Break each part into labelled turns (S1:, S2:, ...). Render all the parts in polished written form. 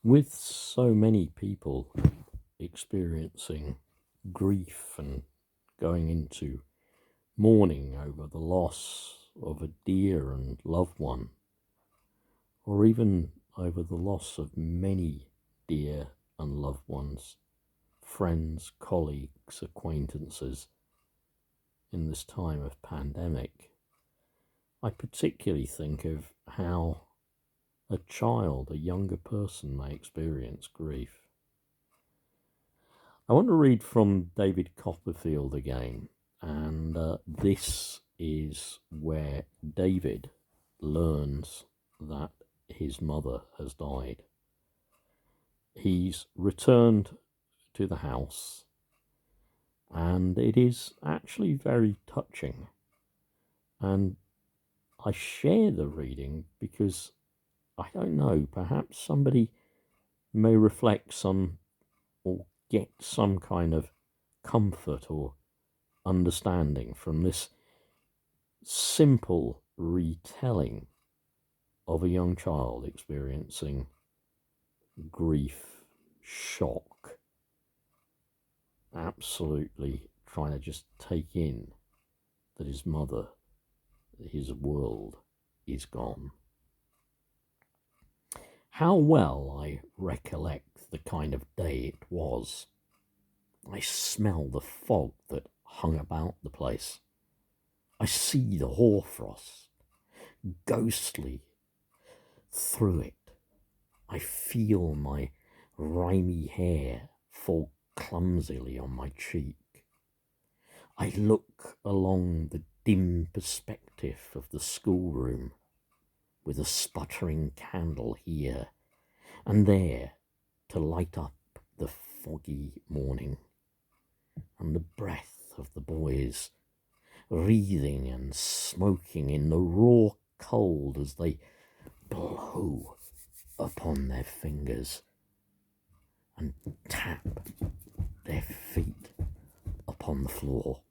S1: With so many people experiencing grief and going into mourning over the loss of a dear and loved one, or even over the loss of many dear and loved ones, friends, colleagues, acquaintances in this time of pandemic, I particularly think of how a child, a younger person, may experience grief. I want to read from David Copperfield again, and this is where David learns that his mother has died. He's returned to the house, and it is actually very touching. And I share the reading because I don't know, perhaps somebody may reflect some or get some kind of comfort or understanding from this simple retelling of a young child experiencing grief, shock, absolutely trying to just take in that his mother, his world, is gone. How well I recollect the kind of day it was. I smell the fog that hung about the place. I see the hoarfrost, ghostly through it. I feel my grimy hair fall clumsily on my cheek. I look along the dim perspective of the schoolroom with a sputtering candle here and there to light up the foggy morning, and the breath of the boys wreathing and smoking in the raw cold as they blow upon their fingers and tap their feet upon the floor.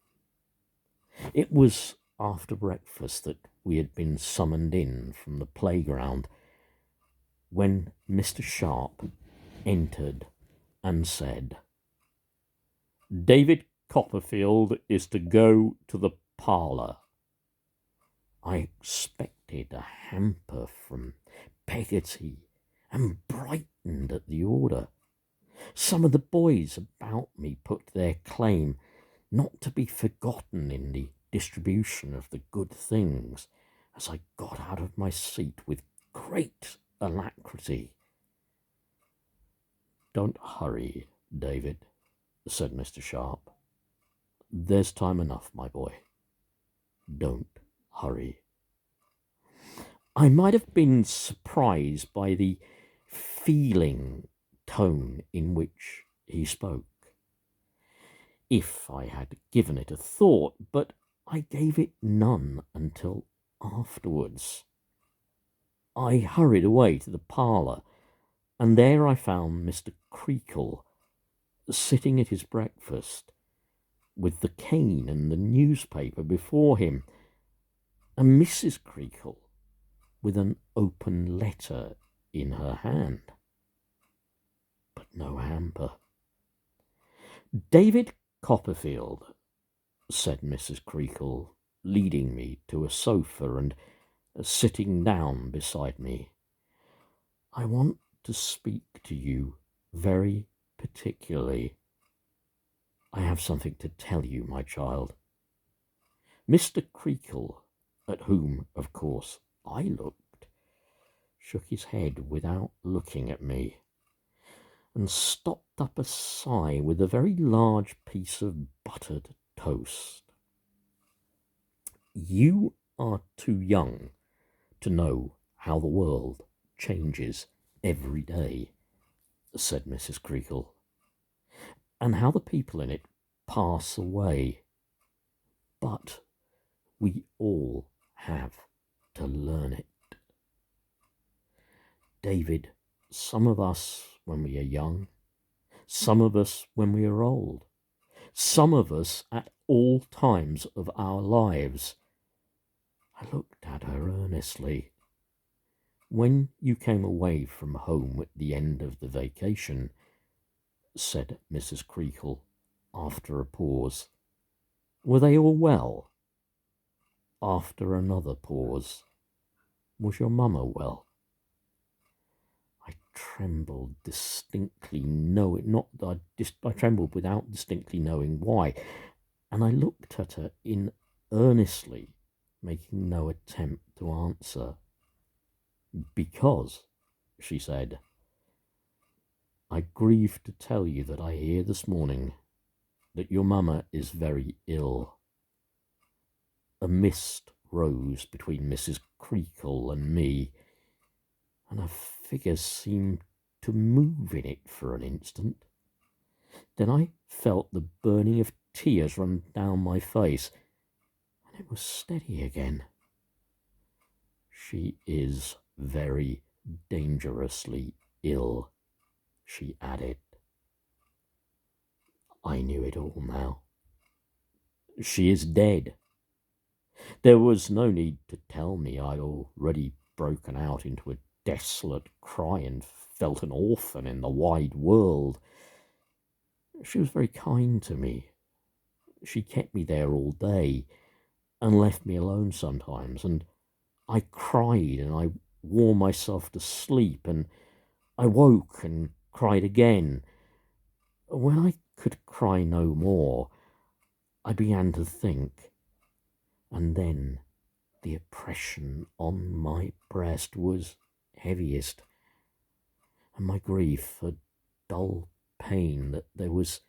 S1: It was after breakfast that we had been summoned in from the playground when Mr. Sharp entered and said, "David Copperfield is to go to the parlour." I expected a hamper from Peggotty and brightened at the order. Some of the boys about me put their claim not to be forgotten in the distribution of the good things as I got out of my seat with great alacrity. "Don't hurry, David," said Mr. Sharp. "There's time enough, my boy. Don't hurry." I might have been surprised by the feeling tone in which he spoke, if I had given it a thought, but I gave it none until afterwards. I hurried away to the parlour, and there I found Mr. Creakle sitting at his breakfast with the cane and the newspaper before him, and Mrs. Creakle with an open letter in her hand, but no hamper. "David Copperfield," said Mrs. Creakle, leading me to a sofa and sitting down beside me, "I want to speak to you very particularly. I have something to tell you, my child." Mr. Creakle, at whom, of course, I looked, shook his head without looking at me, and stopped up a sigh with a very large piece of buttered toast. "You are too young to know how the world changes every day," said Mrs. Creakle, "and how the people in it pass away. But we all have to learn it. David, some of us when we are young, some of us when we are old, some of us at all times of our lives." I looked at her earnestly. When you came away from home at the end of the vacation, said Mrs. Creakle after a pause, were they all well? After another pause, was your mamma well? I trembled distinctly, I trembled without distinctly knowing why, and I looked at her in earnestly, making no attempt to answer. Because, she said, I grieve to tell you that I hear this morning that your mamma is very ill. A mist rose between Mrs. Creakle and me, and a figure seemed to move in it for an instant. Then I felt the burning of tears run down my face, and it was steady again. She is very dangerously ill, she added. I knew it all now. She is dead. There was no need to tell me I'd already broken out into a desolate cry and felt an orphan in the wide world. She was very kind to me. She kept me there all day and left me alone sometimes, and I cried and I wore myself to sleep, and I woke and cried again. When I could cry no more, I began to think, and then the oppression on my breast was heaviest, and my grief a dull pain that there was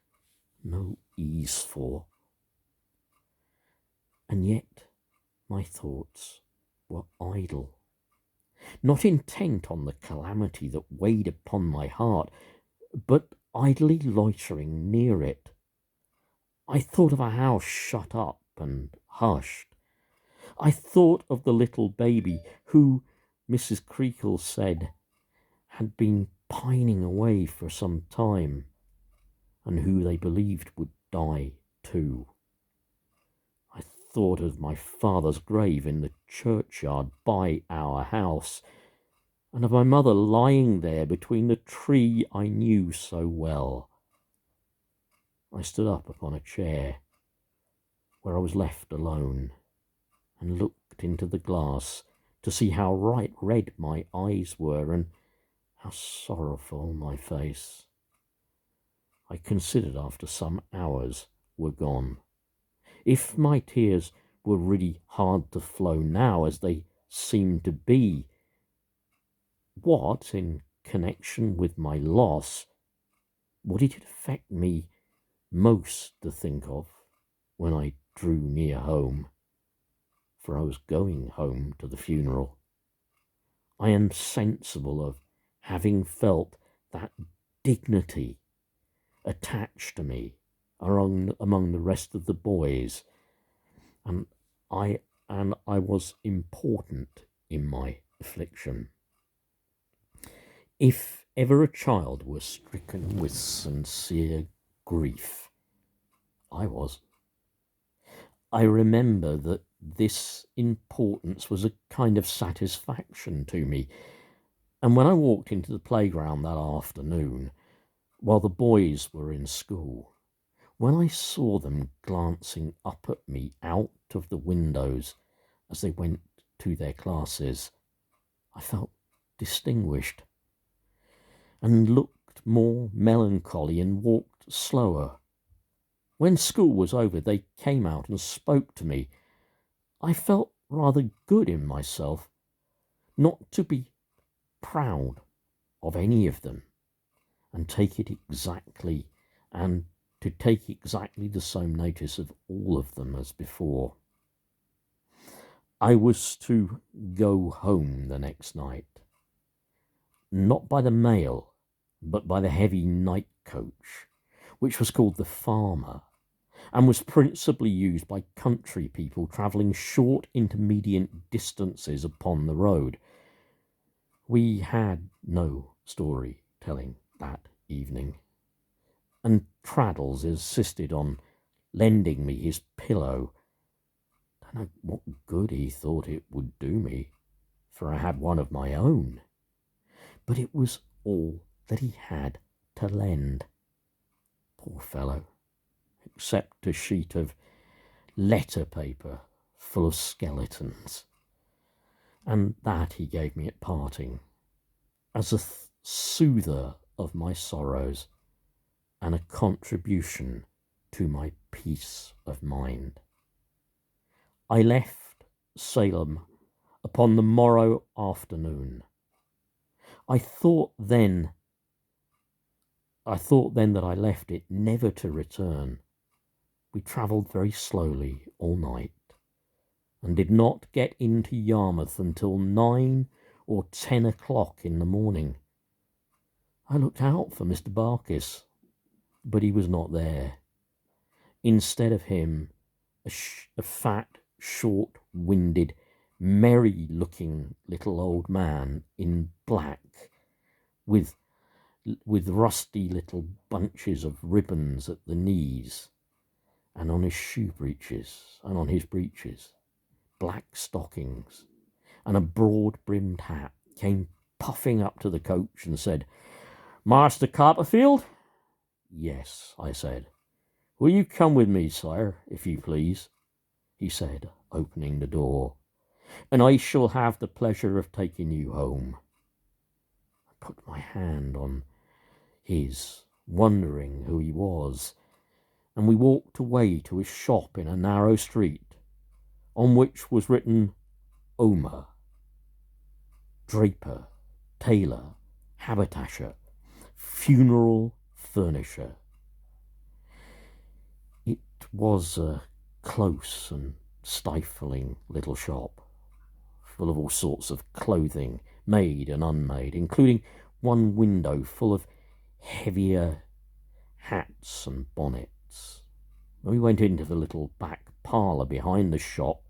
S1: no ease for. And yet my thoughts were idle, not intent on the calamity that weighed upon my heart, but idly loitering near it. I thought of a house shut up and hushed. I thought of the little baby who, Mrs. Creakle said, had been pining away for some time, and who they believed would die too. I thought of my father's grave in the churchyard by our house, and of my mother lying there between the tree I knew so well. I stood up upon a chair, where I was left alone, and looked into the glass to see how right red my eyes were and how sorrowful my face. I considered after some hours were gone. If my tears were really hard to flow now, as they seemed to be, what, in connection with my loss, what did it affect me most to think of when I drew near home? For I was going home to the funeral. I am sensible of having felt that dignity attached to me among the rest of the boys, and I was important in my affliction. If ever a child was stricken with sincere grief, I was. I remember that this importance was a kind of satisfaction to me, and when I walked into the playground that afternoon, while the boys were in school, when I saw them glancing up at me out of the windows as they went to their classes, I felt distinguished, and looked more melancholy and walked slower. When school was over, they came out and spoke to me. I felt rather good in myself, not to be proud of any of them, and to take exactly the same notice of all of them as before. I was to go home the next night, not by the mail, but by the heavy night coach, which was called the Farmer, and was principally used by country people travelling short intermediate distances upon the road. We had no story telling that evening, and Traddles insisted on lending me his pillow. I don't know what good he thought it would do me, for I had one of my own, but it was all that he had to lend. Poor fellow, except a sheet of letter paper full of skeletons, and that he gave me at parting as a soother of my sorrows and a contribution to my peace of mind. I left Salem upon the morrow afternoon. I thought then that I left it never to return. We travelled very slowly all night, and did not get into Yarmouth until 9 or 10 o'clock in the morning. I looked out for Mr. Barkis, but he was not there. Instead of him, a fat, short-winded, merry-looking little old man in black, with rusty little bunches of ribbons at the knees, and on his shoe breeches, and on his breeches, black stockings, and a broad-brimmed hat, came puffing up to the coach and said, "Master Copperfield?" "Yes," I said. "Will you come with me, sire, if you please?" he said, opening the door, "and I shall have the pleasure of taking you home." I put my hand on his, wondering who he was, and we walked away to a shop in a narrow street, on which was written Omer, draper, tailor, haberdasher, funeral furnisher. It was a close and stifling little shop, full of all sorts of clothing, made and unmade, including one window full of heavier hats and bonnets. When we went into the little back parlour behind the shop,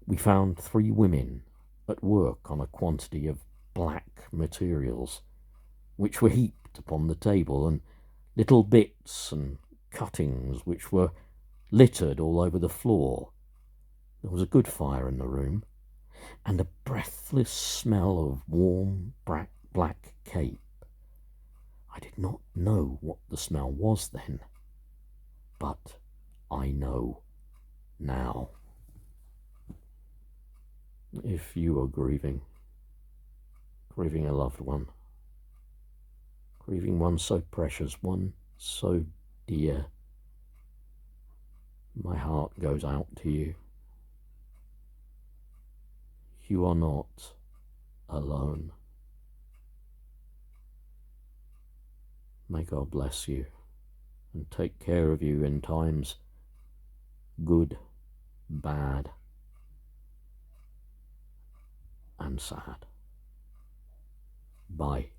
S1: we found 3 women at work on a quantity of black materials, which were heaped upon the table, and little bits and cuttings which were littered all over the floor. There was a good fire in the room, and a breathless smell of warm black cape. I did not know what the smell was then, but I know now. If you are grieving a loved one, grieving one so precious, one so dear, my heart goes out to you. You are not alone. May God bless you and take care of you in times good, bad, and sad. Bye.